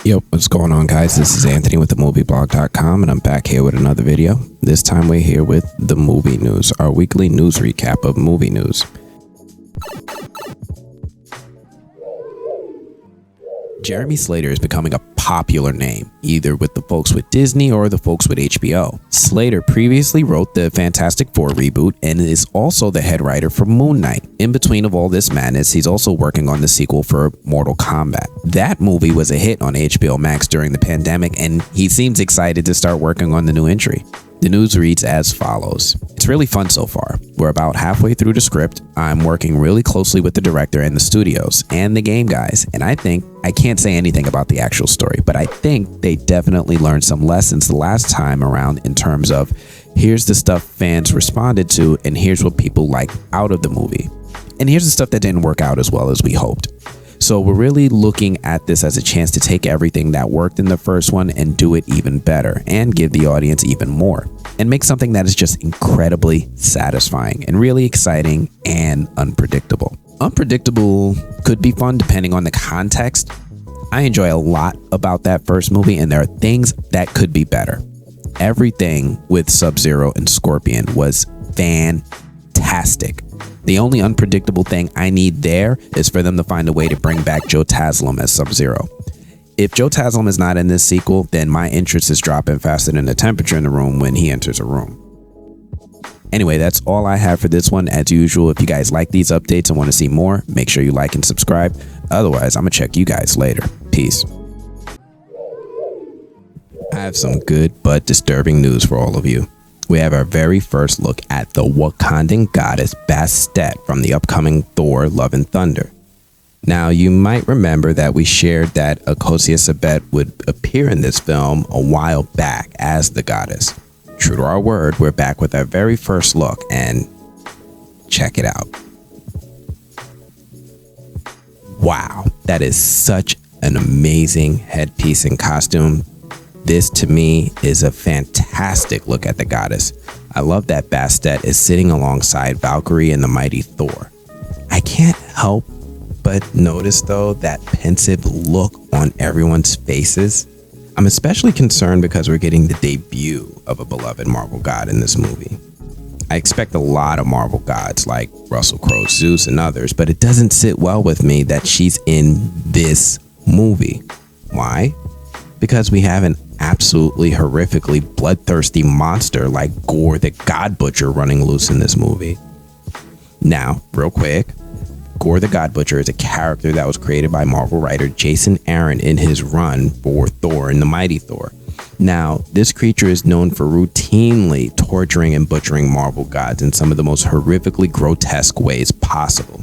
Yep, what's going on, guys? This is Anthony with themovieblog.com, and I'm back here with another video. This time we're here with the movie news, our weekly news recap of movie news. Jeremy Slater is becoming a popular name, either with the folks with Disney or the folks with HBO. Slater previously wrote the Fantastic Four reboot and is also the head writer for Moon Knight. In between of all this madness, he's also working on the sequel for Mortal Kombat. That movie was a hit on HBO Max during the pandemic, and he seems excited to start working on the new entry. The news reads as follows. It's really fun so far. We're about halfway through the script. I'm working really closely with the director and the studios and the game guys, and I can't say anything about the actual story, but I think they definitely learned some lessons the last time around in terms of here's the stuff fans responded to and here's what people like out of the movie. And here's the stuff that didn't work out as well as we hoped. So we're really looking at this as a chance to take everything that worked in the first one and do it even better and give the audience even more and make something that is just incredibly satisfying and really exciting and unpredictable. Unpredictable could be fun depending on the context. I enjoy a lot about that first movie, and there are things that could be better. Everything with Sub-Zero and Scorpion was fantastic. The only unpredictable thing I need there is for them to find a way to bring back Joe Taslim as Sub-Zero. If Joe Taslim is not in this sequel, then my interest is dropping faster than the temperature in the room when he enters a room. Anyway, that's all I have for this one. As usual, if you guys like these updates and want to see more, make sure you like and subscribe. Otherwise, I'm going to check you guys later. Peace. I have some good but disturbing news for all of you. We have our very first look at the Wakandan goddess Bastet from the upcoming Thor Love and Thunder. Now, you might remember that we shared that Akosia Sabet would appear in this film a while back as the goddess. True to our word, we're back with our very first look, and check it out. Wow, that is such an amazing headpiece and costume. This, to me, is a fantastic look at the goddess. I love that Bastet is sitting alongside Valkyrie and the mighty Thor. I can't help but notice, though, that pensive look on everyone's faces. I'm especially concerned because we're getting the debut of a beloved Marvel god in this movie. I expect a lot of Marvel gods like Russell Crowe, Zeus, and others, but it doesn't sit well with me that she's in this movie. Why? Because we have an absolutely horrifically bloodthirsty monster like Gore the God Butcher running loose in this movie. Now, real quick, Gore the God Butcher is a character that was created by Marvel writer Jason Aaron in his run for Thor and the Mighty Thor. Now, this creature is known for routinely torturing and butchering Marvel gods in some of the most horrifically grotesque ways possible.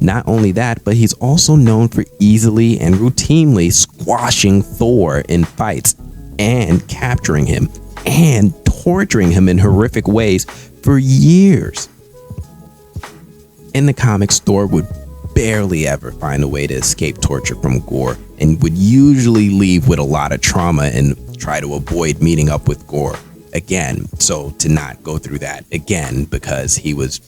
Not only that, but he's also known for easily and routinely squashing Thor in fights and capturing him and torturing him in horrific ways for years. In the comics, Thor would barely ever find a way to escape torture from Gore and would usually leave with a lot of trauma and try to avoid meeting up with Gore again. So to not go through that again because he was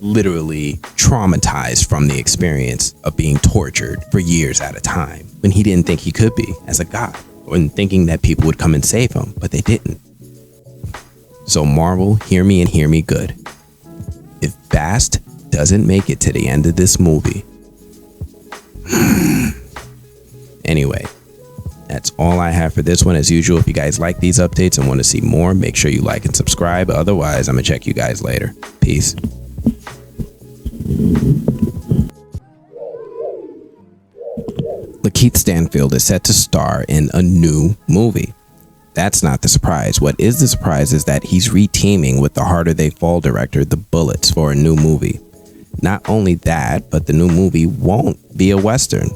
literally traumatized from the experience of being tortured for years at a time when he didn't think he could be as a god, and thinking that people would come and save him, but they didn't. So Marvel, hear me and hear me good. If Bast doesn't make it to the end of this movie, anyway, that's all I have for this one. As usual, if you guys like these updates and want to see more, make sure you like and subscribe. Otherwise, I'm gonna check you guys later. Peace. LaKeith Stanfield is set to star in a new movie. That's not the surprise. What is the surprise is that he's reteaming with the Harder They Fall director, The Bullets, for a new movie. Not only that, but the new movie won't be a Western.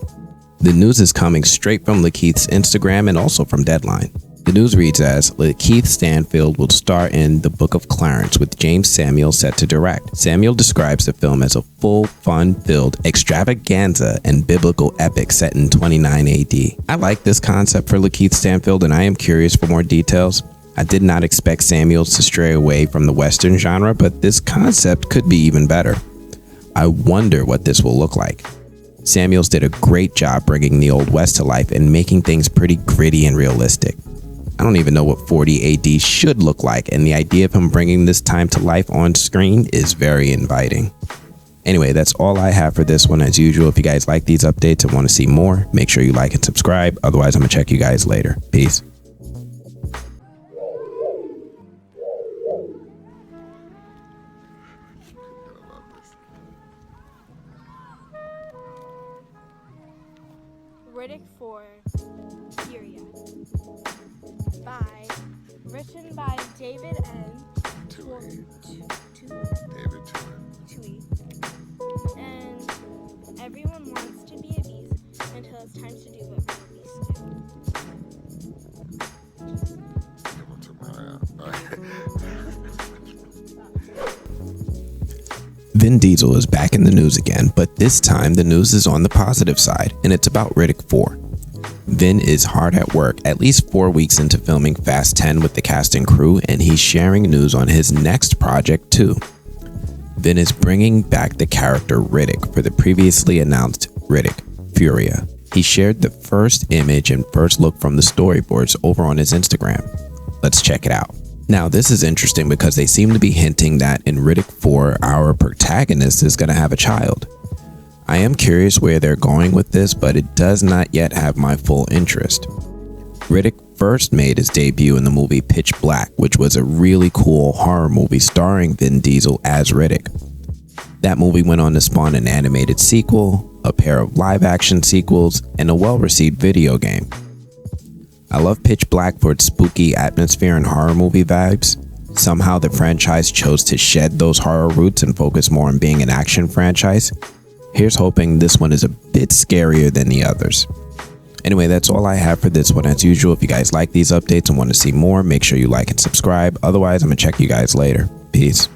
The news is coming straight from LaKeith's Instagram and also from Deadline. The news reads as, LaKeith Stanfield will star in The Book of Clarence with Jaymes Samuel set to direct. Samuel describes the film as a full, fun-filled extravaganza and biblical epic set in 29 AD. I like this concept for LaKeith Stanfield, and I am curious for more details. I did not expect Samuels to stray away from the Western genre, but this concept could be even better. I wonder what this will look like. Samuels did a great job bringing the Old West to life and making things pretty gritty and realistic. I don't even know what 40 AD should look like, and the idea of him bringing this time to life on screen is very inviting. Anyway, that's all I have for this one. As usual, if you guys like these updates and want to see more, make sure you like and subscribe. Otherwise, I'm going to check you guys later. Peace. Riddick 4, Furia. Written by David N. Tui. And everyone wants to be a beast until it's time to do what real beasts do. Vin Diesel is back in the news again, but this time the news is on the positive side, and it's about Riddick 4. Vin is hard at work, at least 4 weeks into filming Fast 10 with the cast and crew, and he's sharing news on his next project too. Vin is bringing back the character Riddick for the previously announced Riddick Furia. He shared the first image and first look from the storyboards over on his Instagram. Let's check it out. Now, this is interesting because they seem to be hinting that in Riddick 4, our protagonist is going to have a child. I am curious where they're going with this, but it does not yet have my full interest. Riddick first made his debut in the movie Pitch Black, which was a really cool horror movie starring Vin Diesel as Riddick. That movie went on to spawn an animated sequel, a pair of live-action sequels, and a well-received video game. I love Pitch Black for its spooky atmosphere and horror movie vibes. Somehow the franchise chose to shed those horror roots and focus more on being an action franchise. Here's hoping this one is a bit scarier than the others. Anyway, that's all I have for this one. As usual, if you guys like these updates and want to see more, make sure you like and subscribe. Otherwise, I'm going to check you guys later. Peace.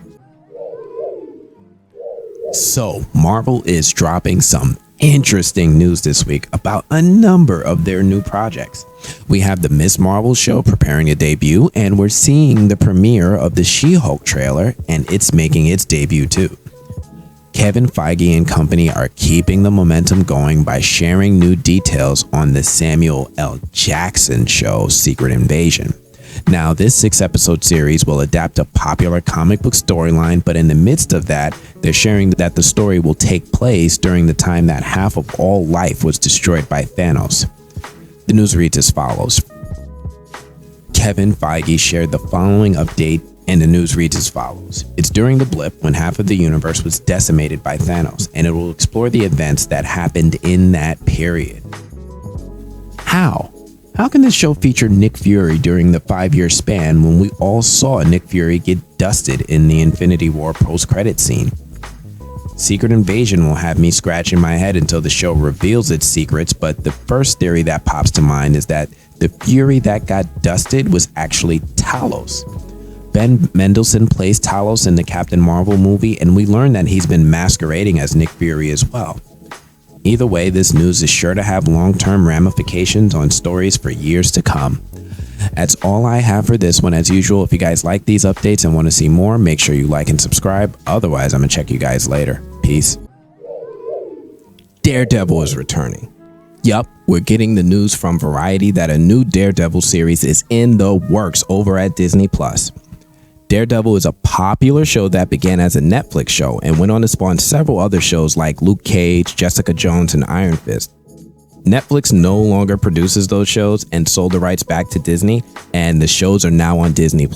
So, Marvel is dropping some interesting news this week about a number of their new projects. We have the Ms. Marvel show preparing a debut, and we're seeing the premiere of the She-Hulk trailer, and it's making its debut too. Kevin Feige and company are keeping the momentum going by sharing new details on the Samuel L. Jackson show Secret Invasion. Now, this 6-episode series will adapt a popular comic book storyline, but in the midst of that, they're sharing that the story will take place during the time that half of all life was destroyed by Thanos. The news reads as follows. Kevin Feige shared the following update, and the news reads as follows. It's during the blip when half of the universe was decimated by Thanos, and it will explore the events that happened in that period. How? How can this show feature Nick Fury during the 5-year span when we all saw Nick Fury get dusted in the Infinity War post-credit scene? Secret Invasion will have me scratching my head until the show reveals its secrets, but the first theory that pops to mind is that the Fury that got dusted was actually Talos. Ben Mendelsohn plays Talos in the Captain Marvel movie, and we learn that he's been masquerading as Nick Fury as well. Either way, this news is sure to have long-term ramifications on stories for years to come. That's all I have for this one. As usual, if you guys like these updates and want to see more, make sure you like and subscribe. Otherwise, I'm going to check you guys later. Peace. Daredevil is returning. Yup, we're getting the news from Variety that a new Daredevil series is in the works over at Disney+. Daredevil is a popular show that began as a Netflix show and went on to spawn several other shows like Luke Cage, Jessica Jones, and Iron Fist. Netflix no longer produces those shows and sold the rights back to Disney, and the shows are now on Disney+.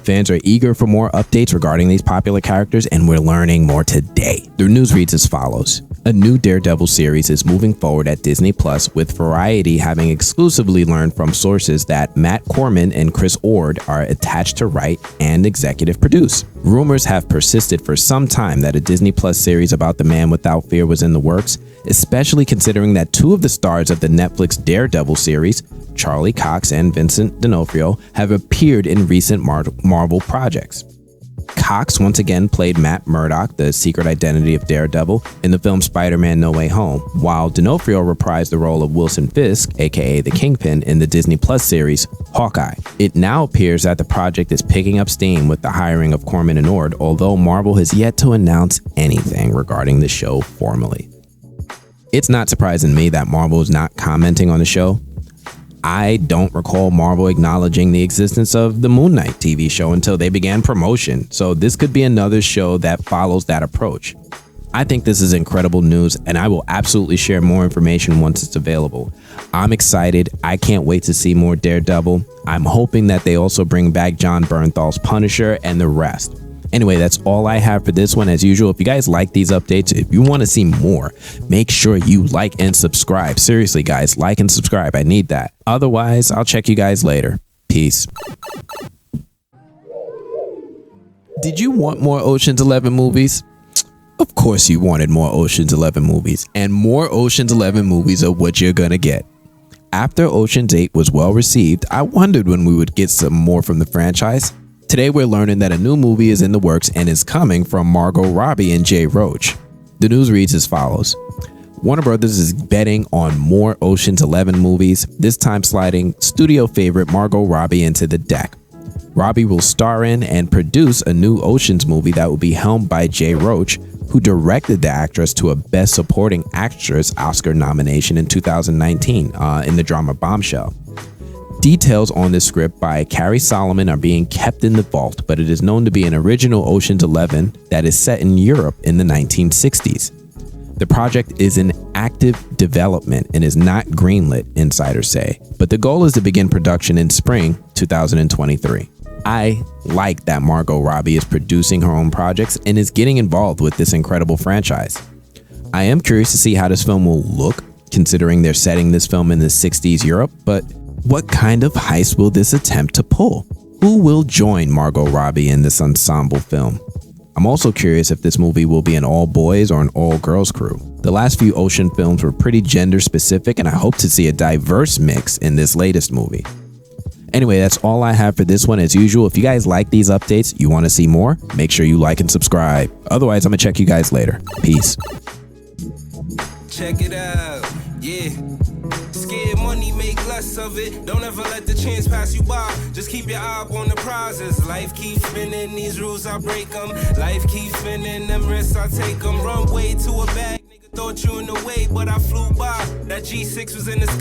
Fans are eager for more updates regarding these popular characters, and we're learning more today. The news reads as follows. A new Daredevil series is moving forward at Disney+, with Variety having exclusively learned from sources that Matt Corman and Chris Ord are attached to write and executive produce. Rumors have persisted for some time that a Disney+ series about the Man Without Fear was in the works, especially considering that two of the stars of the Netflix Daredevil series, Charlie Cox and Vincent D'Onofrio, have appeared in recent Marvel projects. Cox once again played Matt Murdock, the secret identity of Daredevil, in the film Spider-Man No Way Home, while D'Onofrio reprised the role of Wilson Fisk, aka the Kingpin, in the Disney Plus series Hawkeye. It now appears that the project is picking up steam with the hiring of Corman and Ord, although Marvel has yet to announce anything regarding the show formally. It's not surprising me that Marvel is not commenting on the show. I don't recall Marvel acknowledging the existence of the Moon Knight TV show until they began promotion, so this could be another show that follows that approach. I think this is incredible news, and I will absolutely share more information once it's available. I'm excited. I can't wait to see more Daredevil. I'm hoping that they also bring back Jon Bernthal's Punisher and the rest. Anyway, that's all I have for this one. As usual, if you guys like these updates, if you want to see more, make sure you like and subscribe. Seriously, guys, like and subscribe. I need that. Otherwise, I'll check you guys later. Peace. Did you want more Ocean's 11 movies? Of course you wanted more Ocean's 11 movies, and more Ocean's 11 movies are what you're gonna get. After Ocean's 8 was well received, I wondered when we would get some more from the franchise. Today we're learning that a new movie is in the works and is coming from Margot Robbie and Jay Roach. The news reads as follows. Warner Brothers is betting on more Ocean's 11 movies, this time sliding studio favorite Margot Robbie into the deck. Robbie will star in and produce a new Ocean's movie that will be helmed by Jay Roach, who directed the actress to a Best Supporting Actress Oscar nomination in 2019 in the drama Bombshell. Details on this script by Carrie Solomon are being kept in the vault, but it is known to be an original Ocean's 11 that is set in Europe in the 1960s. The project is in active development and is not greenlit, insiders say, but the goal is to begin production in spring 2023. I like that Margot Robbie is producing her own projects and is getting involved with this incredible franchise. I am curious to see how this film will look, considering they're setting this film in the 60s Europe, but what kind of heist will this attempt to pull? Who will join Margot Robbie in this ensemble film? I'm also curious if this movie will be an all-boys or an all-girls crew. The last few Ocean films were pretty gender-specific, and I hope to see a diverse mix in this latest movie. Anyway, that's all I have for this one. As usual, if you guys like these updates, you want to see more, make sure you like and subscribe. Otherwise, I'm going to check you guys later. Peace. Check it out, yeah. Scared money, make less of it. Don't ever let the chance pass you by. Just keep your eye up on the prizes. Life keeps spinning, these rules I break them. Life keeps spinning, them risks I take them. Run way to a bag, nigga thought you in the way, but I flew by. That G6 was in the sky.